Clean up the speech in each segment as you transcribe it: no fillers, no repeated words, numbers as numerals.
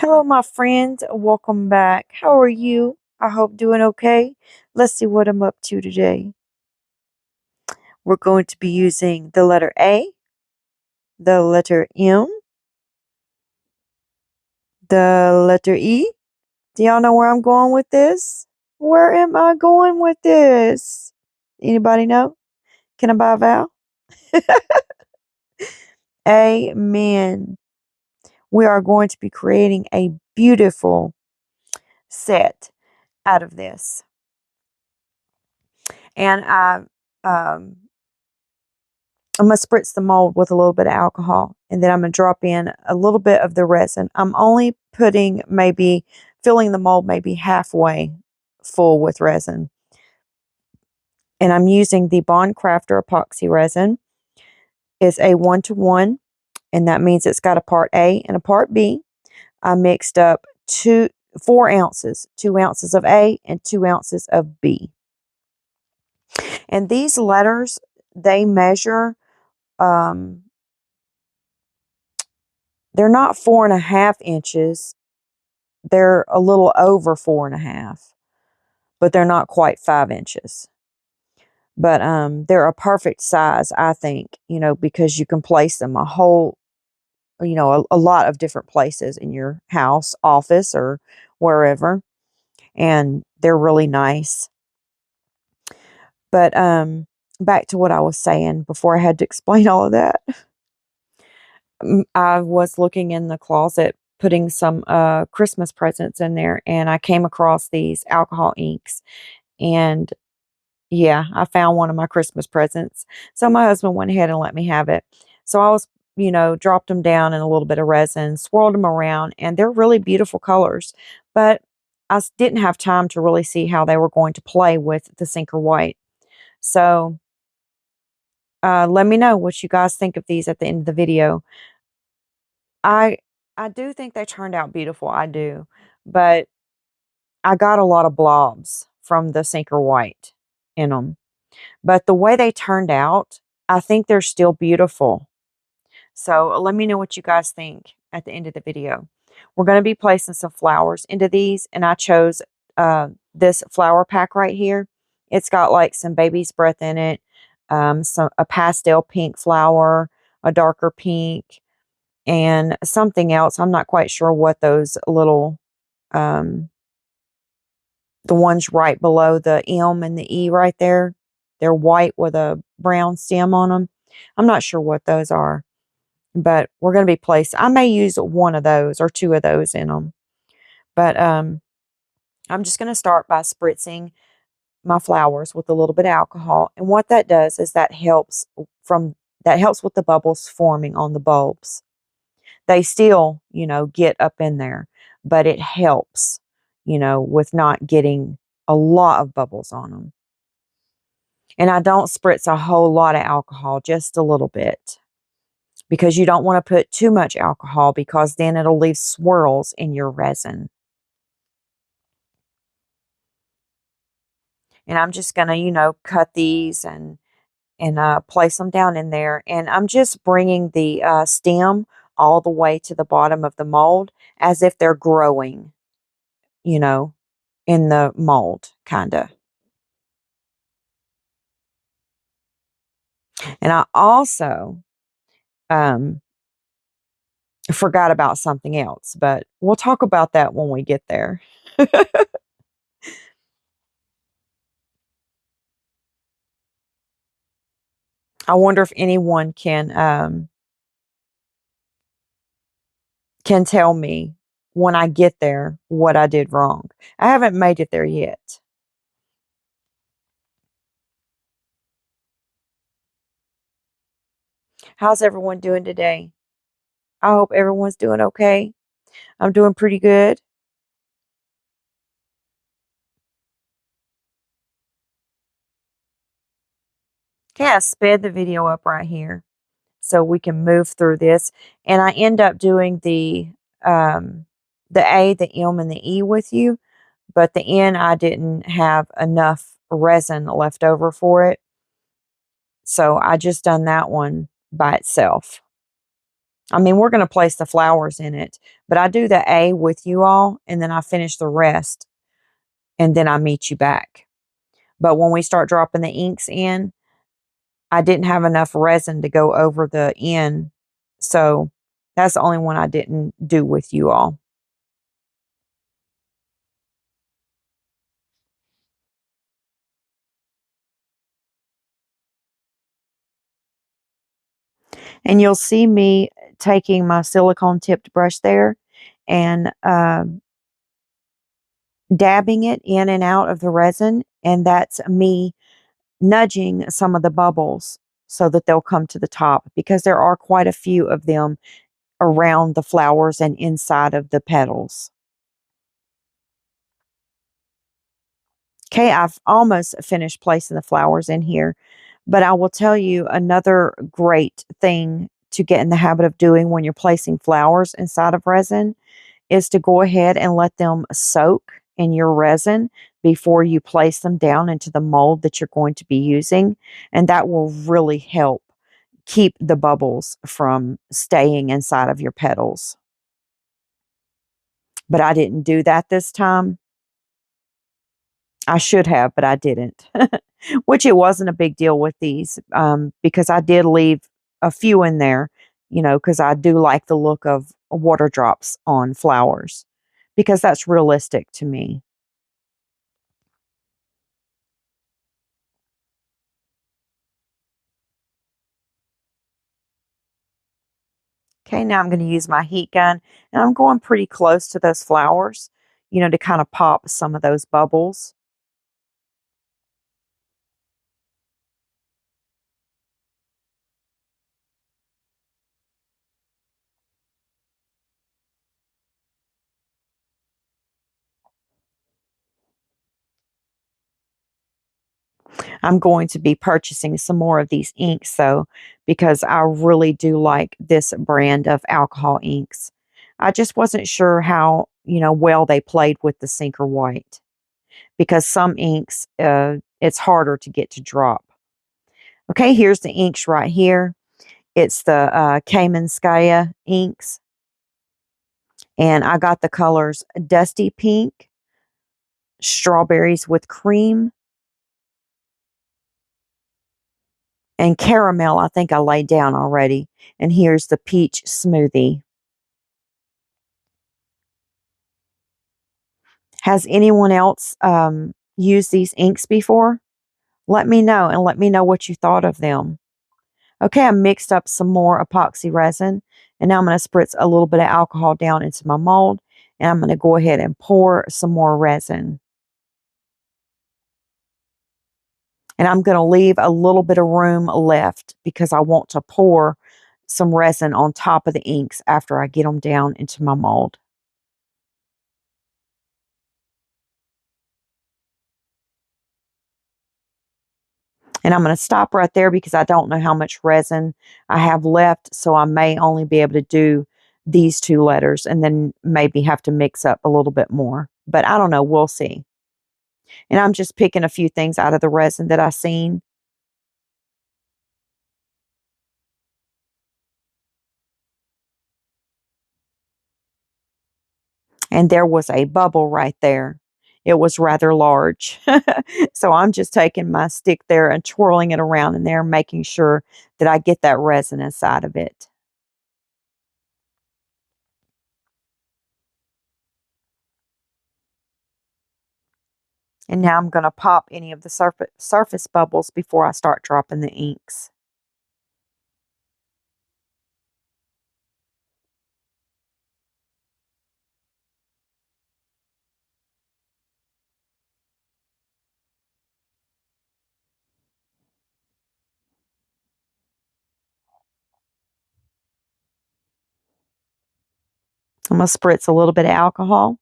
Hello, my friends. Welcome back. How are you? I hope doing okay. Let's see what I'm up to today. We're going to be using the letter A, the letter M, the letter E. Do y'all know where I'm going with this? Where am I going with this? Anybody know? Can I buy a vowel? Amen. We are going to be creating a beautiful set out of this. And I'm going to spritz the mold with a little bit of alcohol, and then I'm going to drop in a little bit of the resin. I'm only filling the mold maybe halfway full with resin. And I'm using the Bond Crafter epoxy resin. It's a 1-to-1, and that means it's got a part A and a part B. I mixed up 4 ounces, 2 ounces of A and 2 ounces of B. And these letters, they measure, they're not 4.5 inches. They're a little over 4.5, but they're not quite 5 inches. But they're a perfect size, I think, because you can place them a lot of different places in your house, office, or wherever. And they're really nice. But back to what I was saying before I had to explain all of that. I was looking in the closet, putting some Christmas presents in there, and I came across these alcohol inks. And yeah, I found one of my Christmas presents. So my husband went ahead and let me have it. So I was, dropped them down in a little bit of resin, swirled them around, and they're really beautiful colors. But I didn't have time to really see how they were going to play with the Sinker White. So let me know what you guys think of these at the end of the video. I I do think they turned out beautiful. I do. But I got a lot of blobs from the Sinker White in them. But the way they turned out, I think they're still beautiful. So let me know what you guys think at the end of the video. We're going to be placing some flowers into these, and I chose this flower pack right here. It's got like some baby's breath in it, a pastel pink flower, a darker pink, and something else. I'm not quite sure what those little, the ones right below the M and the E right there. They're white with a brown stem on them. I'm not sure what those are, but we're going to be placing, I may use one of those or 2 of those in them. But I'm just going to start by spritzing my flowers with a little bit of alcohol. And what that does is that helps with the bubbles forming on the bulbs. They still, get up in there, but it helps, with not getting a lot of bubbles on them. And I don't spritz a whole lot of alcohol, just a little bit, because you don't want to put too much alcohol, because then it'll leave swirls in your resin. And I'm just going to, cut these and place them down in there. And I'm just bringing the stem all the way to the bottom of the mold as if they're growing, in the mold, kind of. And I also forgot about something else, but we'll talk about that when we get there. I wonder if anyone can tell me when I get there what I did wrong. I haven't made it there yet. How's everyone doing today? I hope everyone's doing okay. I'm doing pretty good. Okay, I sped the video up right here so we can move through this. And I end up doing the A, the M, and the E with you. But the N, I didn't have enough resin left over for it. So I just done that one by itself. I mean, we're going to place the flowers in it, but I do the A with you all, and then I finish the rest, and then I meet you back. But when we start dropping the inks in, I didn't have enough resin to go over the end. So that's the only one I didn't do with you all. And you'll see me taking my silicone tipped brush there and dabbing it in and out of the resin. And that's me nudging some of the bubbles so that they'll come to the top, because there are quite a few of them around the flowers and inside of the petals. Okay, I've almost finished placing the flowers in here, but I will tell you another great thing to get in the habit of doing when you're placing flowers inside of resin is to go ahead and let them soak in your resin before you place them down into the mold that you're going to be using. And that will really help keep the bubbles from staying inside of your petals. But I didn't do that this time. I should have, but I didn't. Which it wasn't a big deal with these, because I did leave a few in there, because I do like the look of water drops on flowers, because that's realistic to me. Okay, now I'm going to use my heat gun, and I'm going pretty close to those flowers, to kind of pop some of those bubbles. I'm going to be purchasing some more of these inks though, because I really do like this brand of alcohol inks. I just wasn't sure how, well they played with the Sinker White, because some inks, it's harder to get to drop. Okay, here's the inks right here. It's the kamenskaya inks, and I got the colors Dusty Pink, Strawberries with Cream, and Caramel. I think I laid down already. And here's the Peach Smoothie. Has anyone else used these inks before? Let me know, and let me know what you thought of them. Okay, I mixed up some more epoxy resin, and now I'm going to spritz a little bit of alcohol down into my mold, and I'm going to go ahead and pour some more resin. And I'm going to leave a little bit of room left because I want to pour some resin on top of the inks after I get them down into my mold. And I'm going to stop right there because I don't know how much resin I have left. So I may only be able to do these two letters and then maybe have to mix up a little bit more. But I don't know. We'll see. And I'm just picking a few things out of the resin that I seen. And there was a bubble right there. It was rather large. So I'm just taking my stick there and twirling it around in there, making sure that I get that resin inside of it. And now I'm going to pop any of the surface bubbles before I start dropping the inks. I'm going to spritz a little bit of alcohol.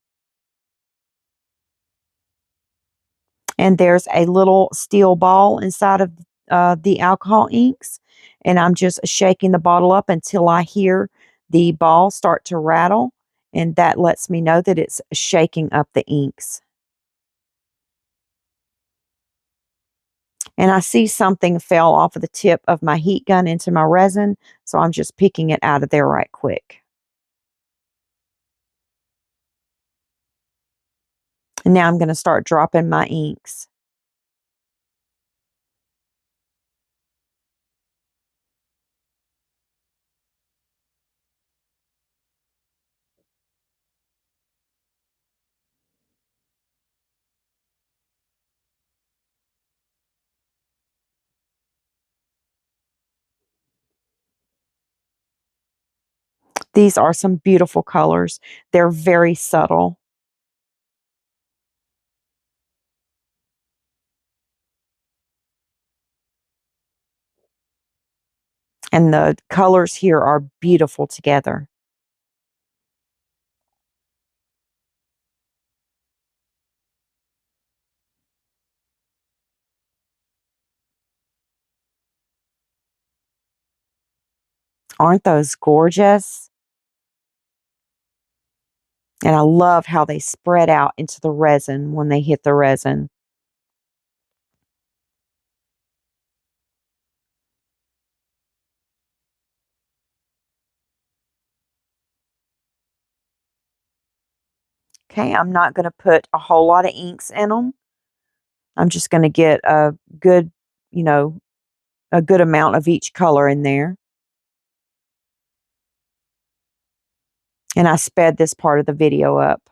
And there's a little steel ball inside of the alcohol inks. And I'm just shaking the bottle up until I hear the ball start to rattle. And that lets me know that it's shaking up the inks. And I see something fell off of the tip of my heat gun into my resin, so I'm just picking it out of there right quick. And now I'm going to start dropping my inks. These are some beautiful colors. They're very subtle. And the colors here are beautiful together. Aren't those gorgeous? And I love how they spread out into the resin when they hit the resin. Okay, I'm not going to put a whole lot of inks in them. I'm just going to get a good, you know, a good amount of each color in there. And I sped this part of the video up.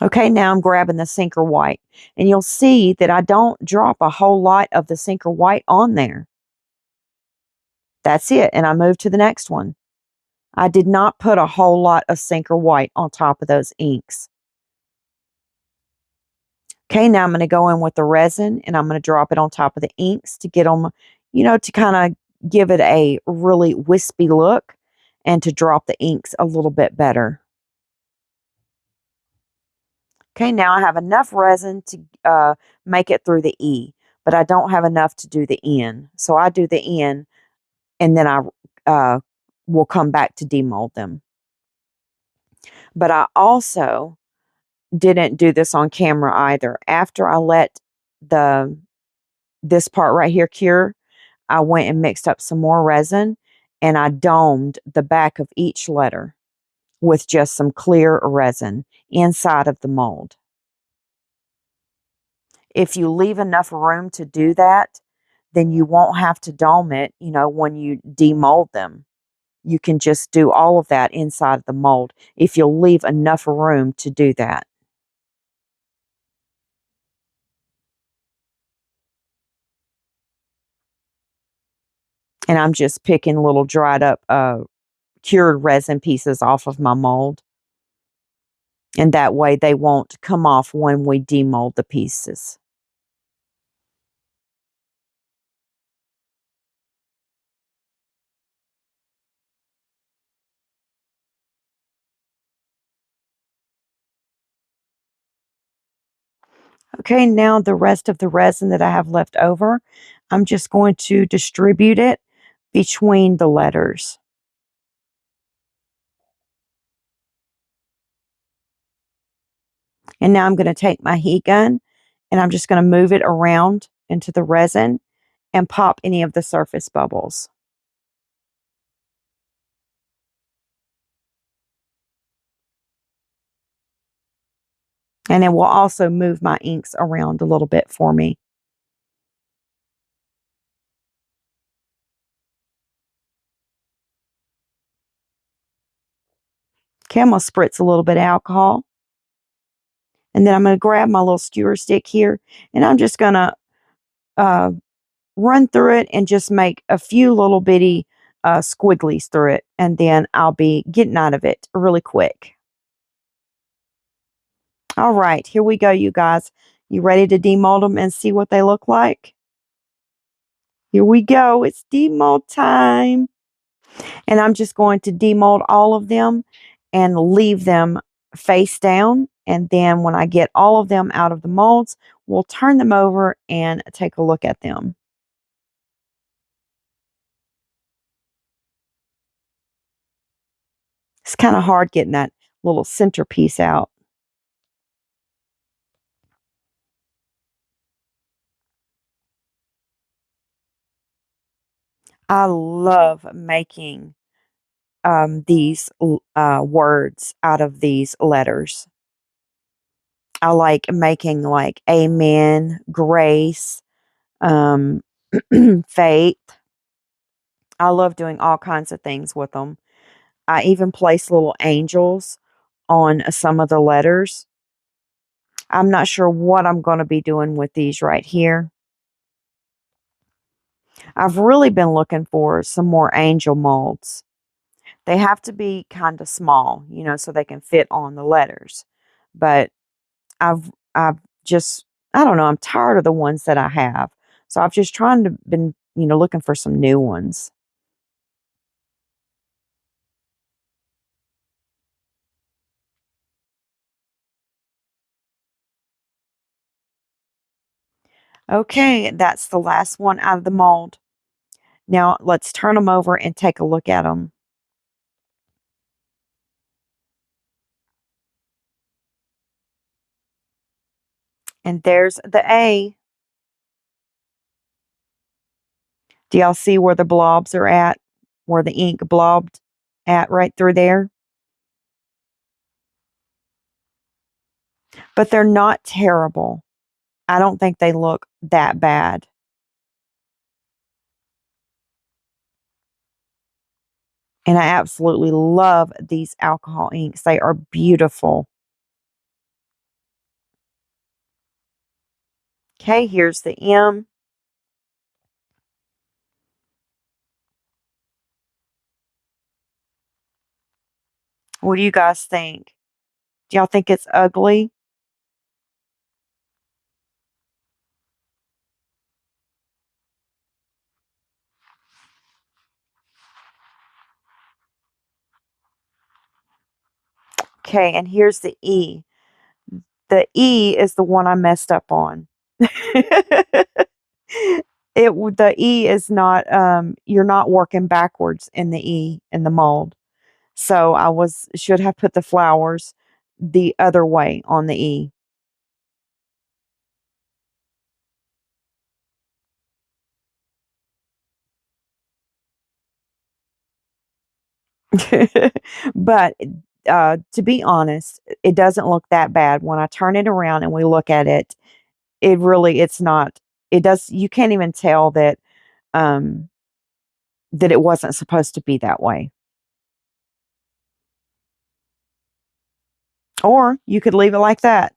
Okay, now I'm grabbing the sinker white. And you'll see that I don't drop a whole lot of the sinker white on there. That's it. And I move to the next one. I did not put a whole lot of sinker white on top of those inks. Okay, now I'm going to go in with the resin and I'm going to drop it on top of the inks to get them, you know, to kind of give it a really wispy look and to drop the inks a little bit better. Okay, now I have enough resin to make it through the E, but I don't have enough to do the N. So I do the N and then I will come back to demold them. But I also didn't do this on camera either. After I let this part right here cure, I went and mixed up some more resin and I domed the back of each letter with just some clear resin inside of the mold. If you leave enough room to do that, then you won't have to dome it, you know, when you demold them. You can just do all of that inside of the mold if you'll leave enough room to do that. And I'm just picking little dried up cured resin pieces off of my mold. And that way they won't come off when we demold the pieces. Okay, now the rest of the resin that I have left over, I'm just going to distribute it between the letters. And now I'm going to take my heat gun and I'm just going to move it around into the resin and pop any of the surface bubbles. And it will also move my inks around a little bit for me. Okay, I'm going to spritz a little bit of alcohol. And then I'm going to grab my little skewer stick here and I'm just going to run through it and just make a few little bitty squigglies through it. And then I'll be getting out of it really quick. All right, here we go, you guys. You ready to demold them and see what they look like? Here we go. It's demold time. And I'm just going to demold all of them and leave them face down. And then when I get all of them out of the molds, we'll turn them over and take a look at them. It's kind of hard getting that little centerpiece out. I love making these words out of these letters. I like making like amen, grace, um, faith. I love doing all kinds of things with them. I even place little angels on some of the letters. I'm not sure what I'm going to be doing with these right here. I've really been looking for some more angel molds. They have to be kind of small, so they can fit on the letters. But I've just I don't know, I'm tired of the ones that I have. So I've just trying to been, looking for some new ones. Okay, that's the last one out of the mold. Now let's turn them over and take a look at them. And there's the A. Do y'all see where the blobs are at? Where the ink blobbed at right through there? But they're not terrible. I don't think they look that bad. And I absolutely love these alcohol inks. They are beautiful. Okay, here's the M. What do you guys think? Do y'all think it's ugly? Okay, and here's the E. The E is the one I messed up on. The E is not you're not working backwards in the E in the mold. So I was should have put the flowers the other way on the E. But to be honest, it doesn't look that bad when I turn it around and we look at it. It's not. It does. You can't even tell um, that it wasn't supposed to be that way. Or you could leave it like that.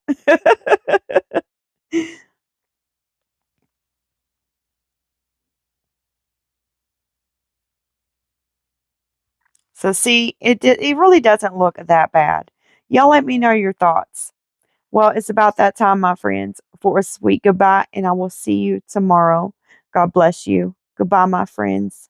So see, it really doesn't look that bad. Y'all let me know your thoughts. Well, it's about that time, my friends, for a sweet goodbye, and I will see you tomorrow. God bless you. Goodbye, my friends.